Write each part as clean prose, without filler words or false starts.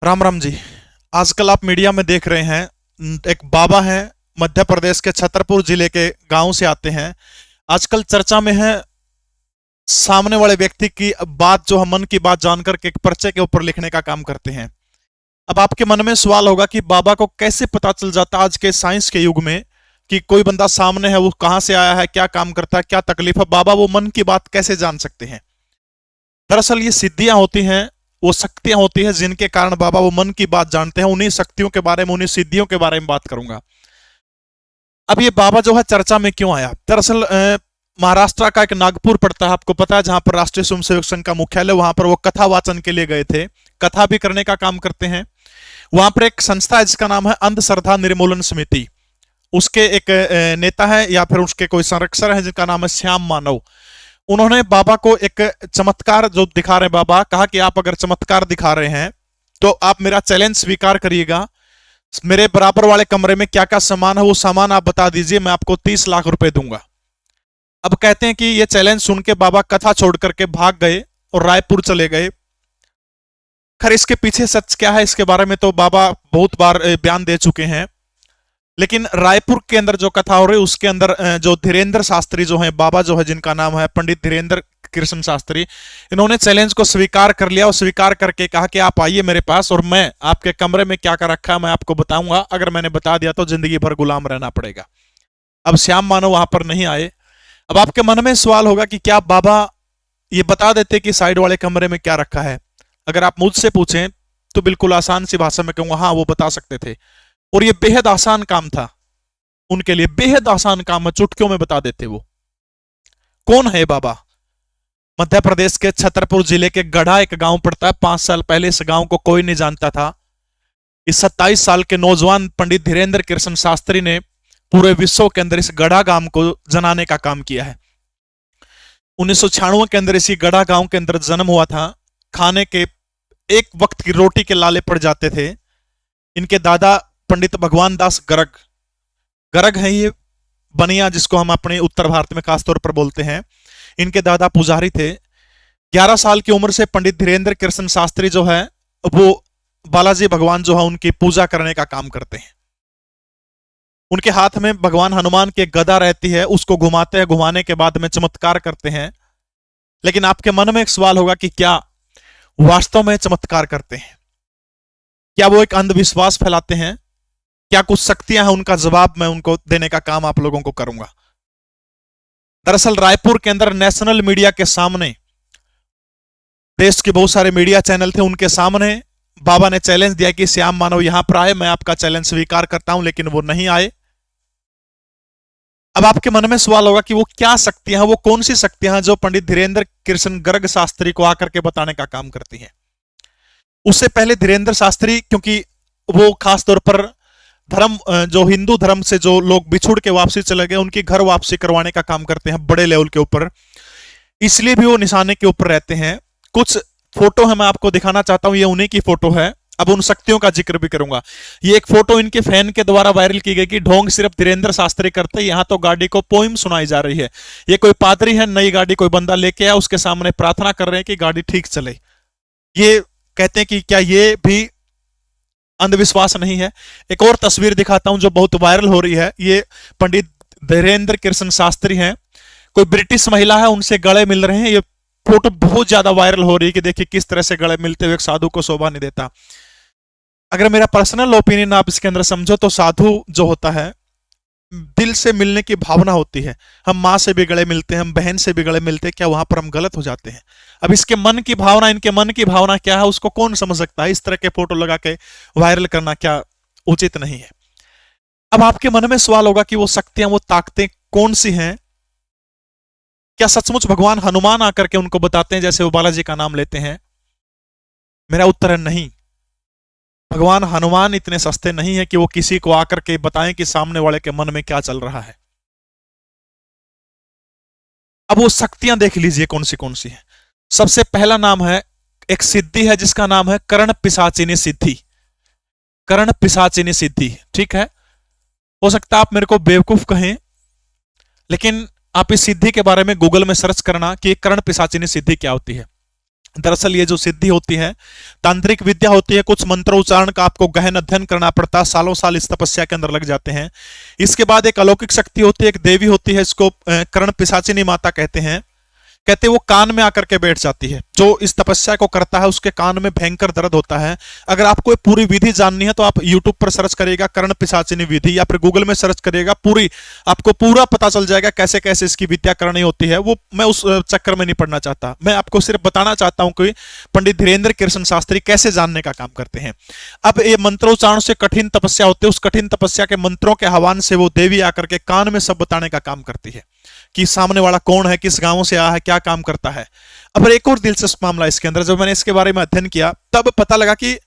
राम राम जी। आजकल आप मीडिया में देख रहे हैं, एक बाबा हैं, मध्य प्रदेश के छतरपुर जिले के गांव से आते हैं। आजकल चर्चा में है, सामने वाले व्यक्ति की बात जो हम मन की बात जानकर के एक पर्चे के ऊपर लिखने का काम करते हैं। अब आपके मन में सवाल होगा कि बाबा को कैसे पता चल जाता आज के साइंस के युग में कि कोई बंदा सामने है, वो कहां से आया है, क्या काम करता है, क्या तकलीफ है, बाबा वो मन की बात कैसे जान सकते हैं। दरअसल ये सिद्धियां होती हैं, वो शक्तियां होती है जिनके कारण बाबा वो मन की बात जानते हैं। उन्हीं शक्तियों के बारे में, उन्हीं सिद्धियों के बारे में बात करूंगा। अब ये बाबा जो है चर्चा में क्यों आया, दरअसल महाराष्ट्र का एक नागपुर पड़ता है, आपको पता है, जहां पर राष्ट्रीय स्वयंसेवक संघ का मुख्यालय, वहां पर वो कथा वाचन के लिए गए थे। कथा भी करने का काम करते हैं। वहां पर एक संस्था है जिसका नाम है अंधश्रद्धा निर्मूलन समिति। उसके एक नेता है या फिर उसके कोई संरक्षक है जिनका नाम है श्याम मानव। उन्होंने बाबा को एक चमत्कार जो दिखा रहे हैं, बाबा कहा कि आप अगर चमत्कार दिखा रहे हैं तो आप मेरा चैलेंज स्वीकार करिएगा। मेरे बराबर वाले कमरे में क्या क्या सामान है, वो सामान आप बता दीजिए, मैं आपको 30 लाख रुपए दूंगा। अब कहते हैं कि ये चैलेंज सुन के बाबा कथा छोड़ करके भाग गए और रायपुर चले गए। खैर इसके पीछे सच क्या है, इसके बारे में तो बाबा बहुत बार बयान दे चुके हैं। लेकिन रायपुर के अंदर जो कथा हो रही है उसके अंदर जो धीरेन्द्र शास्त्री जो है, बाबा जो है जिनका नाम है पंडित धीरेन्द्र कृष्ण शास्त्री, इन्होंने चैलेंज को स्वीकार कर लिया और स्वीकार करके कहा कि आप आइए मेरे पास और मैं आपके कमरे में क्या क्या रखा है मैं आपको बताऊंगा। अगर मैंने बता दिया तो जिंदगी भर गुलाम रहना पड़ेगा। अब श्याम मानव वहां पर नहीं आए। अब आपके मन में सवाल होगा कि क्या बाबा ये बता देते कि साइड वाले कमरे में क्या रखा है। अगर आप मुझसे पूछें तो बिल्कुल आसान सी भाषा में कहूंगा, हाँ वो बता सकते थे। और ये बेहद आसान काम था उनके लिए, बेहद आसान काम है, चुटकियों में बता देते वो। कौन है बाबा? मध्य प्रदेश के छतरपुर जिले के गढ़ा एक गांव पड़ता है। 5 साल पहले इस गांव को कोई नहीं जानता था। इस 27 साल के नौजवान पंडित धीरेन्द्र कृष्ण शास्त्री ने पूरे विश्व के अंदर इस गढ़ा गांव को जनाने का काम किया है। 1996 के अंदर इसी गढ़ा गांव के अंदर जन्म हुआ था। खाने के एक वक्त की रोटी के लाले पड़ जाते थे। इनके दादा पंडित भगवान दास गर्ग, गर्ग है ये बनिया जिसको हम अपने उत्तर भारत में खासतौर पर बोलते हैं। इनके दादा पुजारी थे। 11 साल की उम्र से पंडित धीरेन्द्र कृष्ण शास्त्री जो है वो बालाजी भगवान जो है उनकी पूजा करने का काम करते हैं। उनके हाथ में भगवान हनुमान की गदा रहती है, उसको घुमाते हैं, घुमाने के बाद में चमत्कार करते हैं। लेकिन आपके मन में एक सवाल होगा कि क्या वास्तव में चमत्कार करते हैं? क्या वो एक अंधविश्वास फैलाते हैं? क्या कुछ शक्तियां हैं? उनका जवाब मैं उनको देने का काम आप लोगों को करूंगा। दरअसल रायपुर के अंदर नेशनल मीडिया के सामने, देश के बहुत सारे मीडिया चैनल थे, उनके सामने बाबा ने चैलेंज दिया कि श्याम मानव यहां पर आए, मैं आपका चैलेंज स्वीकार करता हूं। लेकिन वो नहीं आए। अब आपके मन में सवाल होगा कि वो क्या शक्तियां हैं, वो कौन सी शक्तियां हैं जो पंडित धीरेन्द्र कृष्ण गर्ग शास्त्री को आकर के बताने का काम करती हैं। उससे पहले धीरेन्द्र शास्त्री, क्योंकि वो खासतौर पर धर्म, जो हिंदू धर्म से जो लोग बिछुड़ के वापसी चले गए उनकी घर वापसी करवाने का काम करते हैं बड़े लेवल के ऊपर, इसलिए भी वो निशाने के ऊपर रहते हैं। कुछ फोटो है मैं आपको दिखाना चाहता हूं, ये उन्हीं की फोटो है। अब उन शक्तियों का जिक्र भी करूंगा। ये एक फोटो इनके फैन के द्वारा वायरल की गई कि ढोंग सिर्फ धीरेन्द्र शास्त्री करते, यहां तो गाड़ी को पोइम सुनाई जा रही है। ये कोई पादरी है, नई गाड़ी कोई बंदा लेके आया, उसके सामने प्रार्थना कर रहे हैं कि गाड़ी ठीक चले। ये कहते हैं कि क्या ये भी अंधविश्वास नहीं है? एक और तस्वीर दिखाता हूं जो बहुत वायरल हो रही है। ये पंडित धीरेन्द्र कृष्ण शास्त्री हैं, कोई ब्रिटिश महिला है, उनसे गले मिल रहे हैं। ये फोटो बहुत ज्यादा वायरल हो रही है कि देखिए किस तरह से गले मिलते हुए एक साधु को शोभा नहीं देता। अगर मेरा पर्सनल ओपिनियन आप इसके अंदर समझो तो साधु जो होता है दिल से मिलने की भावना होती है। हम माँ से भी गले मिलते हैं, हम बहन से भी गले मिलते हैं, क्या वहां पर हम गलत हो जाते हैं? अब इसके मन की भावना, इनके मन की भावना क्या है उसको कौन समझ सकता है? इस तरह के फोटो लगा के वायरल करना क्या उचित नहीं है। अब आपके मन में सवाल होगा कि वो शक्तियां, वो ताकतें कौन सी हैं? क्या सचमुच भगवान हनुमान आकर के उनको बताते हैं जैसे वो बालाजी का नाम लेते हैं? मेरा उत्तर है नहीं। भगवान हनुमान इतने सस्ते नहीं है कि वो किसी को आकर के बताएं कि सामने वाले के मन में क्या चल रहा है। अब वो शक्तियां देख लीजिए कौन सी है। सबसे पहला नाम है, एक सिद्धि है जिसका नाम है कर्ण पिशाचिनी सिद्धि। कर्ण पिशाचिनी सिद्धि, ठीक है। हो सकता है आप मेरे को बेवकूफ कहें, लेकिन आप इस सिद्धि के बारे में गूगल में सर्च करना कि कर्ण पिशाचिनी सिद्धि क्या होती है। दरअसल ये जो सिद्धि होती है तांत्रिक विद्या होती है, कुछ मंत्रोच्चारण का आपको गहन अध्ययन करना पड़ता है, सालों साल इस तपस्या के अंदर लग जाते हैं। इसके बाद एक अलौकिक शक्ति होती है, एक देवी होती है, इसको कर्ण पिशाचिनी माता कहते हैं। कहते वो कान में आकर के बैठ जाती है, जो इस तपस्या को करता है उसके कान में भयंकर दर्द होता है। अगर आपको पूरी विधि जाननी है तो आप YouTube पर सर्च करिएगा कर्ण पिशाचिनी विधि, या फिर गूगल में सर्च करिएगा, पूरी आपको पूरा पता चल जाएगा कैसे कैसे इसकी विद्या करनी होती है। वो मैं उस चक्कर में नहीं पड़ना चाहता, मैं आपको सिर्फ बताना चाहता हूं कि पंडित धीरेन्द्र कृष्ण शास्त्री कैसे जानने का काम करते हैं। अब ये मंत्रोच्चारण से कठिन तपस्या होती है, उस कठिन तपस्या के मंत्रों के आह्वान से वो देवी आकर के कान में सब बताने का काम करती है कि सामने वाला कौन है, किस गांव से आया है, क्या काम करता है। अब एक और दिलचस्प मामला इसके अंदर, जब मैंने इसके बारे में अध्ययन किया तब पता लगा कि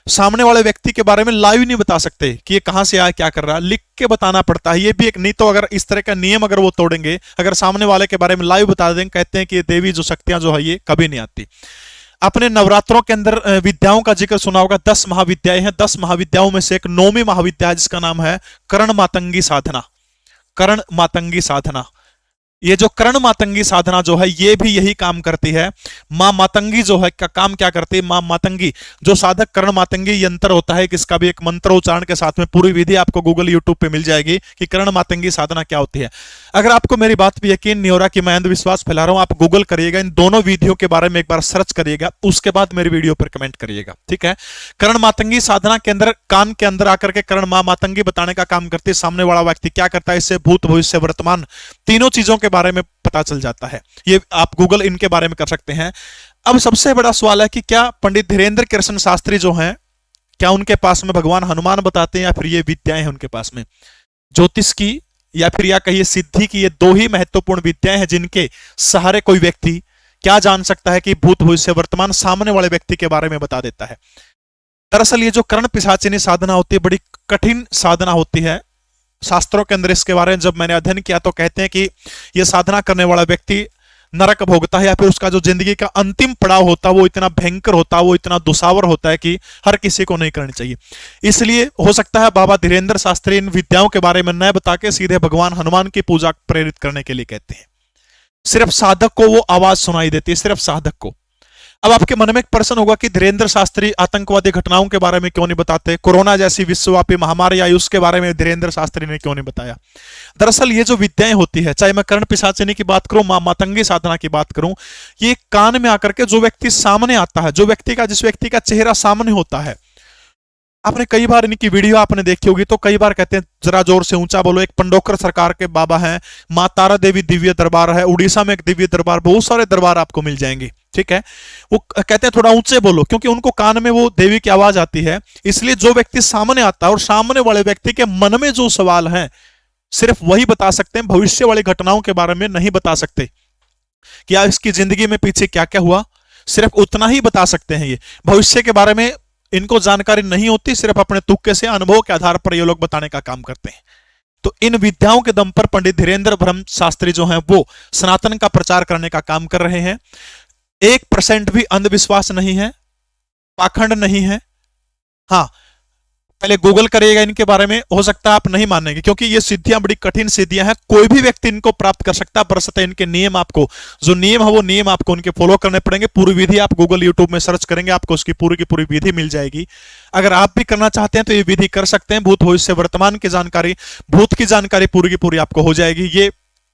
सामने वाले व्यक्ति के बारे में लाइव नहीं बता सकते कि ये कहां से आया, क्या कर रहा है, लिख के बताना पड़ता है। ये भी एक, नहीं तो अगर इस तरह का नियम अगर वो तोड़ेंगे, अगर सामने वाले के बारे में लाइव बता देंगे, कहते हैं कि ये देवी जो शक्तियां जो है ये कभी नहीं आती। अपने नवरात्रों के अंदर विद्याओं का जिक्र सुना होगा, 10 महाविद्याएं हैं। 10 महाविद्याओं में से एक 9वीं महाविद्या है जिसका नाम है कर्ण मातंगी साधना। कर्ण मातंगी साधना, ये जो कर्ण मातंगी साधना जो है ये भी यही काम करती है। मां मातंगी जो है का काम क्या करती है, मां मातंगी जो साधक कर्ण मातंगी यंत्र होता है, किसका भी एक मंत्र उच्चारण के साथ में पूरी विधि आपको गूगल यूट्यूब पे मिल जाएगी कि कर्ण मातंगी साधना क्या होती है। अगर आपको मेरी बात पे यकीन नहीं हो रहा कि मैं अंधविश्वास फैला रहा हूं, आप गूगल करिएगा, इन दोनों विधियों के बारे में एक बार सर्च करिएगा, उसके बाद मेरी वीडियो पर कमेंट करिएगा, ठीक है। कर्ण मातंगी साधना के अंदर कान के अंदर आकर के कर्ण मां मातंगी बताने का काम करती है। सामने वाला व्यक्ति क्या करता है, इससे भूत भविष्य वर्तमान तीनों चीजों के बारे में पता चल जाता है। ये आप गूगल इनके बारे में कर सकते हैं। अब सबसे बड़ा सवाल है कि क्या पंडित धीरेन्द्र कृष्ण शास्त्री जो हैं, क्या उनके पास में भगवान हनुमान बताते हैं या फिर ये विद्याएं हैं उनके पास में, ज्योतिष की या फिर या कहिए सिद्धि की। ये दो ही महत्वपूर्ण विद्याएं हैं जिनके सहारे कोई व्यक्ति क्या जान सकता है कि भूत भविष्य वर्तमान सामने वाले व्यक्ति के बारे में बता देता है। दरअसल ये जो कर्ण पिशाचिनी साधना होती है बड़ी कठिन साधना होती है। शास्त्रों के अंदर इसके बारे में जब मैंने अध्ययन किया तो कहते हैं कि यह साधना करने वाला व्यक्ति नरक भोगता है, या फिर उसका जो जिंदगी का अंतिम पड़ाव होता है वो इतना भयंकर होता है, वो इतना दुसावर होता है कि हर किसी को नहीं करनी चाहिए। इसलिए हो सकता है बाबा धीरेन्द्र शास्त्री इन विद्याओं के बारे में न बता के सीधे भगवान हनुमान की पूजा प्रेरित करने के लिए कहते हैं। सिर्फ साधक को वो आवाज सुनाई देती है, सिर्फ साधक को। अब आपके मन में एक प्रश्न होगा कि धीरेन्द्र शास्त्री आतंकवादी घटनाओं के बारे में क्यों नहीं बताते, कोरोना जैसी विश्वव्यापी महामारी आई उसके बारे में धीरेन्द्र शास्त्री ने क्यों नहीं बताया। दरअसल ये जो विद्याएं होती है, चाहे मैं कर्ण पिशाचिनी की बात करूं, मां मातंगी साधना की बात करूं, ये कान में आकर के जो व्यक्ति सामने आता है, जो व्यक्ति का जिस व्यक्ति का चेहरा सामने होता है, आपने कई बार इनकी वीडियो आपने देखी होगी तो कई बार कहते हैं जरा जोर से ऊंचा बोलो। एक पंडोकर सरकार के बाबा हैं, मां तारा देवी दिव्य दरबार है, उड़ीसा में एक दिव्य दरबार, बहुत सारे दरबार आपको मिल जाएंगे, ठीक है। वो कहते हैं थोड़ा ऊंचे बोलो क्योंकि उनको कान में वो देवी की आवाज आती है। इसलिए जो व्यक्ति सामने आता है और सामने वाले व्यक्ति के मन में जो सवाल है सिर्फ वही बता सकते हैं, भविष्य वाली घटनाओं के बारे में नहीं बता सकते। क्या इसकी जिंदगी में पीछे क्या क्या हुआ, सिर्फ उतना ही बता सकते हैं। ये भविष्य के बारे में इनको जानकारी नहीं होती, सिर्फ अपने तुक्के से अनुभव के आधार पर ये लोग बताने का काम करते हैं। तो इन विद्याओं के दम पर पंडित धीरेन्द्र ब्रह्म शास्त्री जो हैं वो सनातन का प्रचार करने का काम कर रहे हैं। 1% भी अंधविश्वास नहीं है, पाखंड नहीं है। हाँ, पहले गूगल करिएगा इनके बारे में, हो सकता है आप नहीं मानेंगे क्योंकि ये सिद्धियां बड़ी कठिन सिद्धियां हैं, कोई भी व्यक्ति इनको प्राप्त कर सकता है। बरसते इनके नियम, आपको जो नियम है वो नियम आपको उनके फॉलो करने पड़ेंगे। पूरी विधि आप गूगल यूट्यूब में सर्च करेंगे, आपको उसकी पूरी की पूरी विधि मिल जाएगी। अगर आप भी करना चाहते हैं तो ये विधि कर सकते हैं। भूत भविष्य वर्तमान की जानकारी, भूत की जानकारी पूरी की पूरी आपको हो जाएगी। ये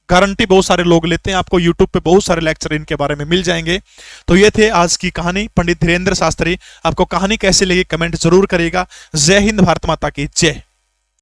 गारंटी बहुत सारे लोग लेते हैं, आपको YouTube पे बहुत सारे लेक्चर इनके बारे में मिल जाएंगे। तो ये थे आज की कहानी, पंडित धीरेन्द्र शास्त्री। आपको कहानी कैसी लगी कमेंट जरूर करिएगा। जय हिंद, भारत माता की जय।